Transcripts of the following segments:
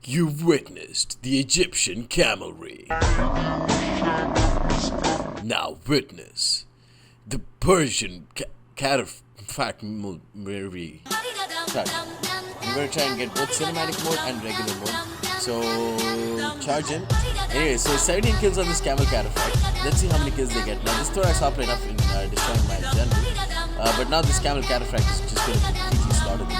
You've witnessed the Egyptian camelry. Now witness the Persian camelphracts. Sorry, I'm going to try and get both cinematic mode and regular mode. So, charge in. Anyway, so 17 kills on this camel cataphract. Let's see how many kills they get. Now, this thorax hopper enough in destroying my general. But now this camel cataphract is just going to completely slaughter them.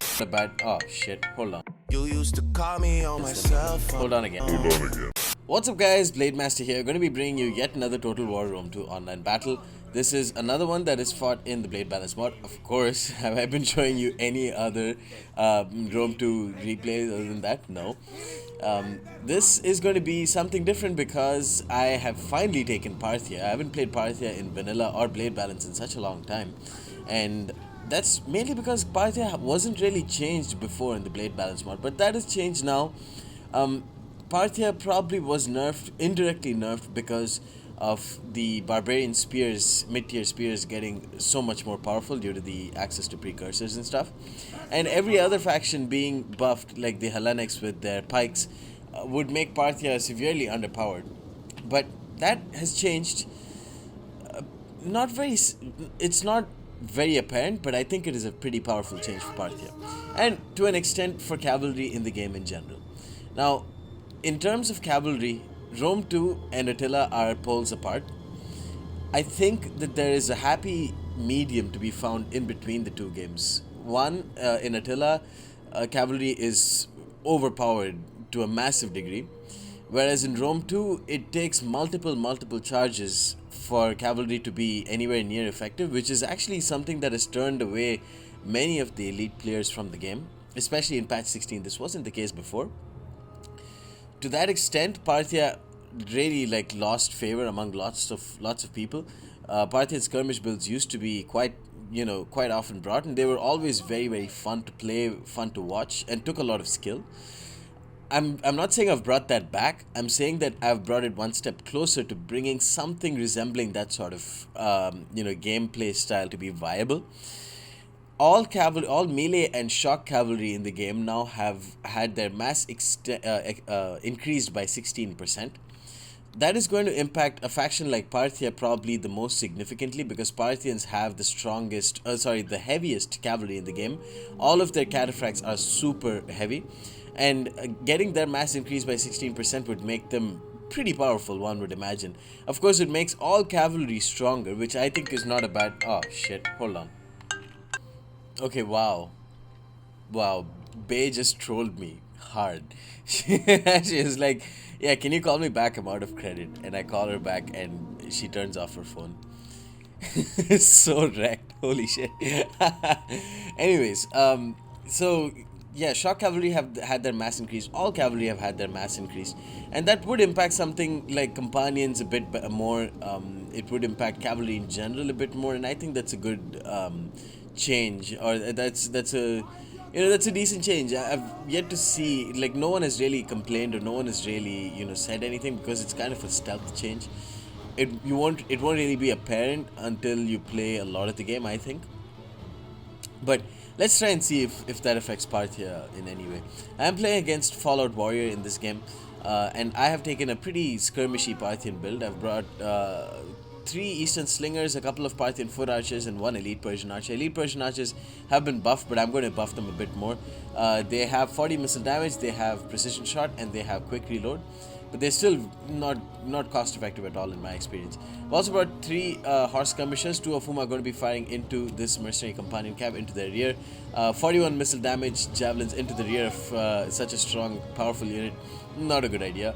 Oh shit, hold on. You used to call me on my cell phone. Hold on again. What's up guys, Blade Master here. Going to be bringing you yet another Total War Rome 2 online battle. This is another one that is fought in the Blade Balance mod. Of course, have I been showing you any other Rome 2 replays other than that? No. This is going to be something different because I have finally taken Parthia. I haven't played Parthia in vanilla or Blade Balance in such a long time. And that's mainly because Parthia wasn't really changed before in the Blade Balance mod, but that has changed now. Parthia probably was nerfed, indirectly nerfed, because of the barbarian spears, mid-tier spears getting so much more powerful due to the access to precursors and stuff. And every other faction being buffed, like the Hellenics with their pikes, would make Parthia severely underpowered. But that has changed. It's not very apparent, but I think it is a pretty powerful change for Parthia, and to an extent for cavalry in the game in general. Now, in terms of cavalry, Rome 2 and Attila are poles apart. I think that there is a happy medium to be found in between the two games. One, in Attila, cavalry is overpowered to a massive degree, whereas in Rome 2, it takes multiple charges for cavalry to be anywhere near effective, which is actually something that has turned away many of the elite players from the game, especially in patch 16. This wasn't the case before. To that extent, Parthia really lost favor among lots of people. Parthian skirmish builds used to be quite often brought, and they were always very fun to play, fun to watch, and took a lot of skill. I'm not saying I've brought that back. I'm saying that I've brought it one step closer to bringing something resembling that sort of gameplay style to be viable. All melee and shock cavalry in the game now have had their mass increased by 16%. That is going to impact a faction like Parthia probably the most significantly, because Parthians have the heaviest cavalry in the game. All of their cataphracts are super heavy, and getting their mass increased by 16% would make them pretty powerful, one would imagine. Of course, it makes all cavalry stronger, which I think is not a bad... Oh shit, hold on. Okay, wow, Bay just trolled me hard. She was like, yeah, can you call me back, I'm out of credit. And I call her back and she turns off her phone. So wrecked, holy shit. Anyways, so yeah, shock cavalry have had their mass increase. All cavalry have had their mass increase, and that would impact something like companions a bit more. It would impact cavalry in general a bit more, and I think that's a good change, or that's a decent change. I've yet to see, no one has really complained, or no one has really said anything, because it's kind of a stealth change. It won't really be apparent until you play a lot of the game, I think. But let's try and see if that affects Parthia in any way. I am playing against Fallout Warrior in this game, and I have taken a pretty skirmishy Parthian build. I've brought 3 Eastern Slingers, a couple of Parthian Foot Archers, and 1 Elite Persian Archer. Elite Persian Archers have been buffed, but I'm going to buff them a bit more. They have 40 missile damage, they have precision shot, and they have quick reload. But they're still not cost effective at all in my experience. I've also brought 3 horse skirmishers, 2 of whom are going to be firing into this mercenary companion cab, into their rear. 41 missile damage javelins into the rear of such a strong, powerful unit. Not a good idea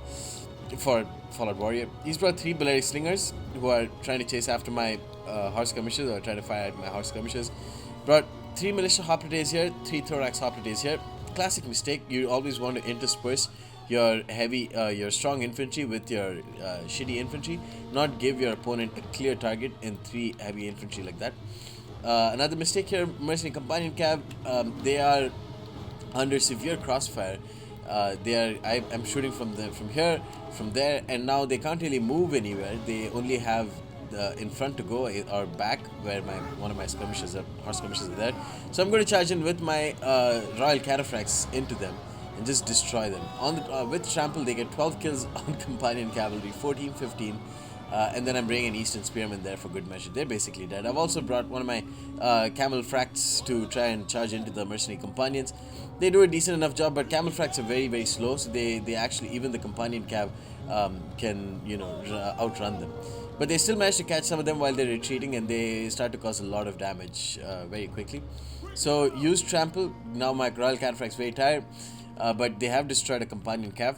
for Fallout Warrior. He's brought 3 Balearic Slingers who are trying to chase after my horse skirmishers, or trying to fire at my horse skirmishers. Brought 3 Militia Hoplites here, 3 Thorax Hoplites here. Classic mistake. You always want to intersperse your your strong infantry with your shitty infantry, not give your opponent a clear target in 3 heavy infantry like that. Another mistake here, mercenary companion cab, they are under severe crossfire. I'm shooting from here, from there, and now they can't really move anywhere. They only have in front to go, or back, where one of my horse skirmishers are there. So I'm going to charge in with my royal cataphracts into them, and just destroy them. On the with trample, they get 12 kills on companion cavalry, 14, 15. And then I'm bringing an Eastern Spearman there for good measure. They're basically dead. I've also brought one of my Camelphracts to try and charge into the mercenary companions. They do a decent enough job, but Camelphracts are very, very slow, so they actually, even the companion cav can, outrun them. But they still manage to catch some of them while they're retreating, and they start to cause a lot of damage very quickly. So use trample. Now my Royal Camelphract's very tired, but they have destroyed a companion cav.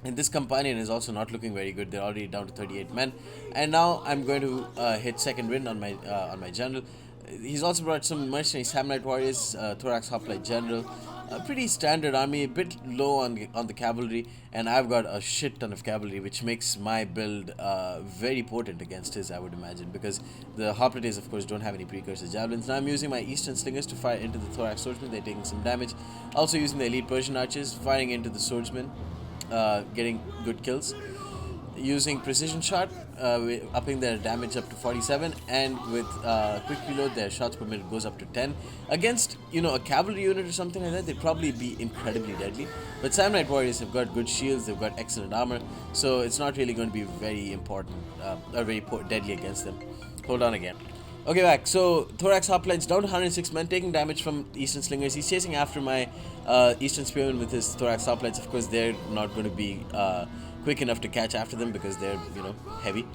And this companion is also not looking very good. They're already down to 38 men. And now I'm going to hit second wind on my general. He's also brought some mercenary Samnite warriors, Thorax Hoplite general. A pretty standard army, a bit low on the cavalry. And I've got a shit ton of cavalry, which makes my build very potent against his, I would imagine. Because the Hoplites, of course, don't have any precursor javelins. Now I'm using my Eastern Slingers to fire into the Thorax swordsmen. They're taking some damage. Also using the elite Persian archers, firing into the swordsmen. Getting good kills, using precision shot, upping their damage up to 47, and with quick reload their shots per minute goes up to 10. Against a cavalry unit or something like that, they'd probably be incredibly deadly, but Samnite warriors have got good shields, they've got excellent armor, so it's not really going to be very important or very deadly against them. Hold on again. Okay, back. So, Thorax Hoplites down to 106 men, taking damage from Eastern Slingers. He's chasing after my Eastern Spearmen with his Thorax Hoplites. Of course, they're not going to be quick enough to catch after them because they're, heavy.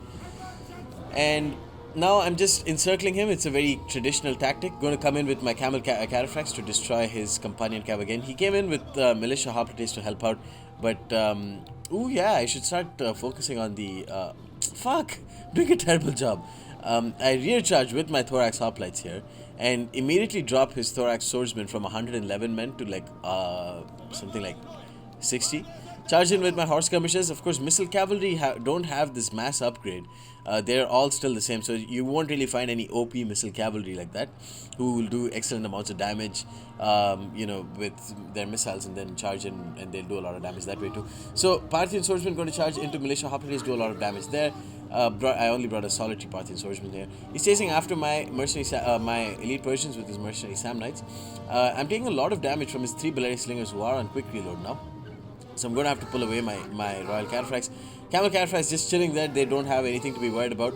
And now I'm just encircling him. It's a very traditional tactic. Going to come in with my Camelphracts to destroy his companion cav again. He came in with militia Hoplites to help out. But, I should start focusing on the... doing a terrible job. I rear charge with my Thorax Hoplites here and immediately drop his Thorax Swordsman from 111 men to something like 60. Charge in with my Horse Skirmishers. Of course, Missile Cavalry don't have this mass upgrade. They're all still the same, so you won't really find any OP Missile Cavalry like that who will do excellent amounts of damage, with their missiles and then charge in, and they'll do a lot of damage that way too. So, Parthian Swordsman going to charge into Militia Hoplites, do a lot of damage there. I only brought a solitary Parthian Swordsman here. He's chasing after my my Elite Persians with his mercenary Samnites. I'm taking a lot of damage from his 3 Beleri Slingers who are on quick reload now. So I'm going to have to pull away my Royal Camelphracts. Camel Camelphracts just chilling there. They don't have anything to be worried about.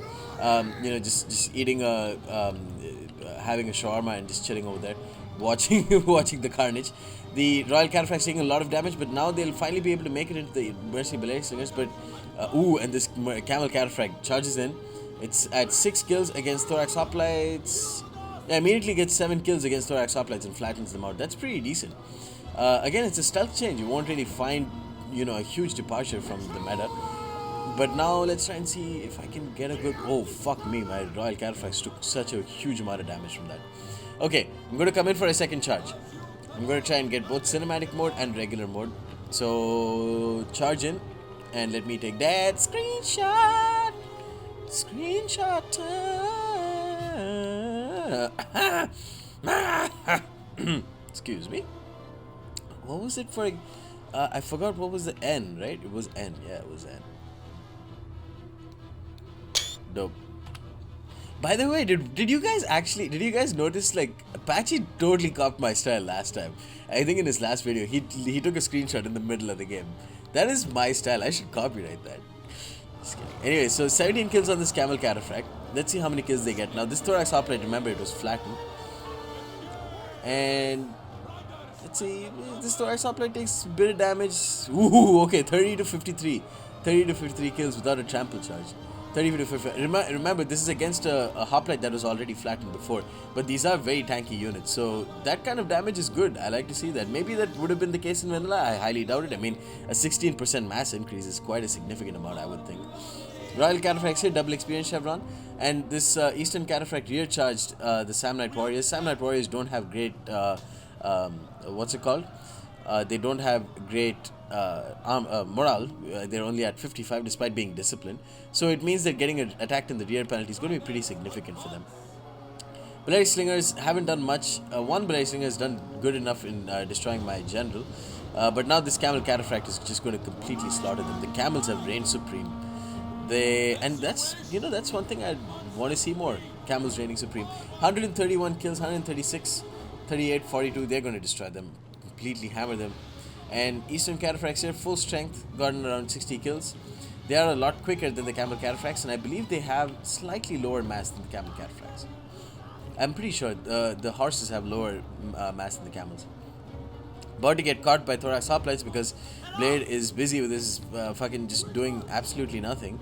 Just eating having a shawarma and just chilling over there, watching the carnage. The Royal Camelphracts taking a lot of damage, but now they'll finally be able to make it into the mercenary Beleri Slingers. But and this Camel Camelphract charges in. It's at 6 kills against Thorax Hoplites. Yeah, immediately gets 7 kills against Thorax Hoplites and flattens them out. That's pretty decent. Again, it's a stealth change. You won't really find, a huge departure from the meta. But now let's try and see if I can get a good... Oh, fuck me. My Royal Camelphracts took such a huge amount of damage from that. Okay, I'm going to come in for a second charge. I'm going to try and get both cinematic mode and regular mode. So, charge in. And let me take that screenshot. Screenshot time. Excuse me. What was it for? I forgot what was the N, right? It was N. Yeah, it was N. Dope. By the way, did you guys notice, like, Apache totally copied my style last time. I think in his last video, he took a screenshot in the middle of the game. That is my style. I should copyright that. Just kidding. Anyway, so 17 kills on this Camel Cataphract. Let's see how many kills they get. Now, this Thorax Hoplite, remember, it was flattened. And let's see, this Thorax Hoplite takes a bit of damage. Ooh, okay, 30 to 53. 30 to 53 kills without a trample charge. 30 to 50. Remember, this is against a Hoplite that was already flattened before. But these are very tanky units, so that kind of damage is good. I like to see that. Maybe that would have been the case in vanilla. I highly doubt it. I mean, a 16% mass increase is quite a significant amount, I would think. Royal Cataphracts here, double experience chevron. And this Eastern Cataphract rear charged the Samnite Warriors. Samnite Warriors don't have great... what's it called? They don't have great morale. They're only at 55 despite being disciplined. So it means that getting attacked in the rear penalty is going to be pretty significant for them. Beleri Slingers haven't done much. One Beleri Slinger has done good enough in destroying my general. But now this Camel Cataphract is just going to completely slaughter them. The camels have reigned supreme. And that's one thing I want to see more. Camels reigning supreme. 131 kills, 136, 38, 42. They're going to destroy them. Completely hammer them. And Eastern Camelphracts here, full strength, gotten around 60 kills. They are a lot quicker than the Camelphracts, and I believe they have slightly lower mass than the Camelphracts. I'm pretty sure the horses have lower mass than the camels. About to get caught by Thorax Hoplites because Blade is busy with his fucking just doing absolutely nothing.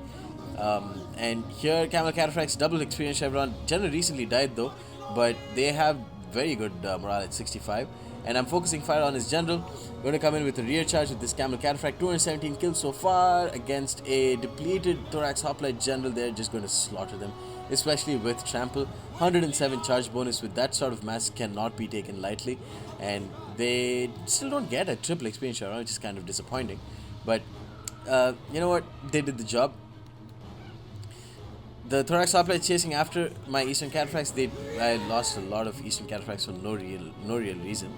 And here Camelphracts double experience chevron. General recently died though, but they have very good morale at 65. And I'm focusing fire on his general. Going to come in with a rear charge with this Camelphract. 217 kills so far against a depleted Thorax Hoplite general. They're just going to slaughter them, especially with trample. 107 charge bonus with that sort of mass cannot be taken lightly, and they still don't get a triple experience chevron, which is kind of disappointing. But you know what? They did the job. The Thorax Hoplite chasing after my Eastern Camelphracts. I lost a lot of Eastern Camelphracts for no real reason.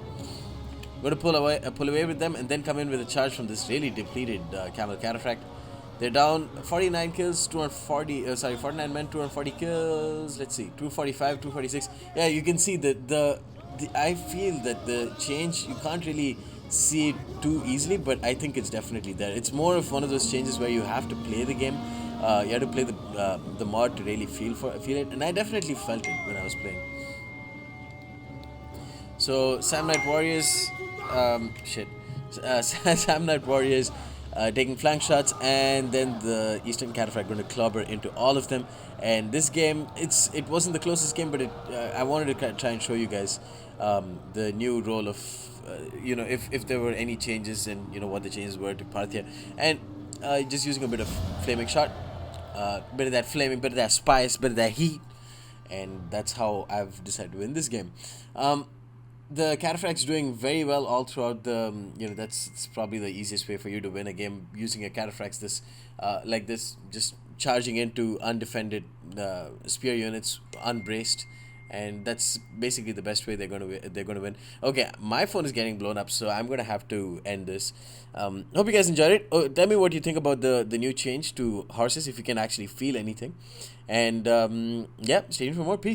I'm going to pull away with them and then come in with a charge from this really depleted Camelphract. They're down 49 kills, 49 men, 240 kills. Let's see, 245, 246. Yeah, you can see that I feel that the change, you can't really see it too easily, but I think it's definitely there. It's more of one of those changes where you have to play the game. You have to play the mod to really feel it, and I definitely felt it when I was playing. So Sam Knight Warriors, Sam Knight Warriors taking flank shots, and then the Eastern Camelphracts going to clobber into all of them. And this game, it wasn't the closest game, but I wanted to try and show you guys the new role of if there were any changes and what the changes were to Parthia, and just using a bit of flaming shot. Bit of that flaming, bit of that spice, bit of that heat, and that's how I've decided to win this game. The Camelphracts doing very well all throughout the. That's probably the easiest way for you to win a game, using a Camelphracts like this, just charging into undefended spear units, unbraced. And that's basically the best way they're going to win. Okay, my phone is getting blown up, so I'm going to have to end this. Hope you guys enjoyed it. Tell me what you think about the new change to horses, if you can actually feel anything. And yeah, stay tuned for more. Peace.